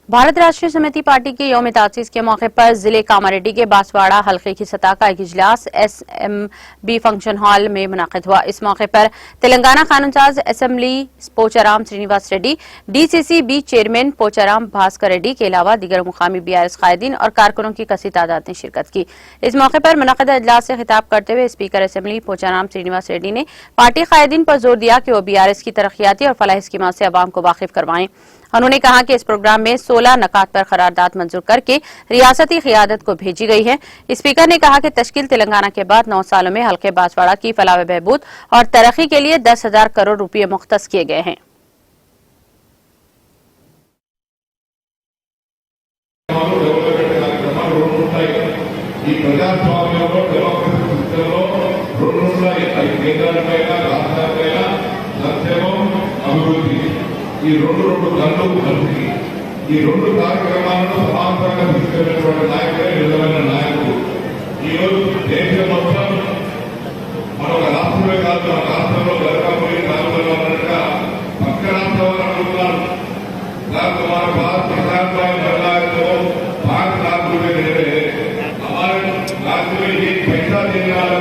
भारत राष्ट्रीय समिति पार्टी के यौम तासीस के मौके पर जिले कामारेड्डी के बांसवाड़ा हल्के की सतह का एक इजलास SMB फंक्शन हॉल में मुनाकिद हुआ। इस मौके पर तेलंगाना कानूनसाज assembly Pocharam Srinivas Reddy, DCCB chairman Pocharam Bhaskar Reddy के अलावा दीगर मुकामी BRS कायदीन और कारकुनों की कसी तादाद ने शिरकत की। इस मौके पर मुनाकिदा इजलास से खिताब करते हुए स्पीकर असेंबली पोचाराम श्रीनिवास रेड्डी ने पार्टी कायदीन पर जोर दिया कि वो BRS की तरक्याती और फलाही स्कीमों से अवाम को वाकिफ करवाएं। उन्होंने कहा कि इस प्रोग्राम में 16 नकात पर करारदाद मंजूर करके रियासती क़ियादत को भेजी गई है। स्पीकर ने कहा कि तश्कील तेलंगाना के बाद 9 सालों में हल्के बांसवाड़ा की फलाह व बहबूद और तरक्की के लिए 10,000 करोड़ रुपये मुख्तस किए गए हैं। ఈ రెండు కళ్ళు కలిసి ఈ రెండు కార్యక్రమాలను సమాంతరంగా తీసుకెళ్లినటువంటి నాయకులే నిజమైన నాయకుడు. ఈ రోజు దేశం మొత్తం మన రాష్ట్రమే కాదు, మన రాష్ట్రంలో గర్భపోయి రాష్ట్రంలో ఉన్నట్టుగా పక్క రాష్ట్రాలు అనుకుంటున్నారు. దాంతో మన భారత किसान भाई को भारत राज्य में हमारे राज्य में एक पैसा देने वाला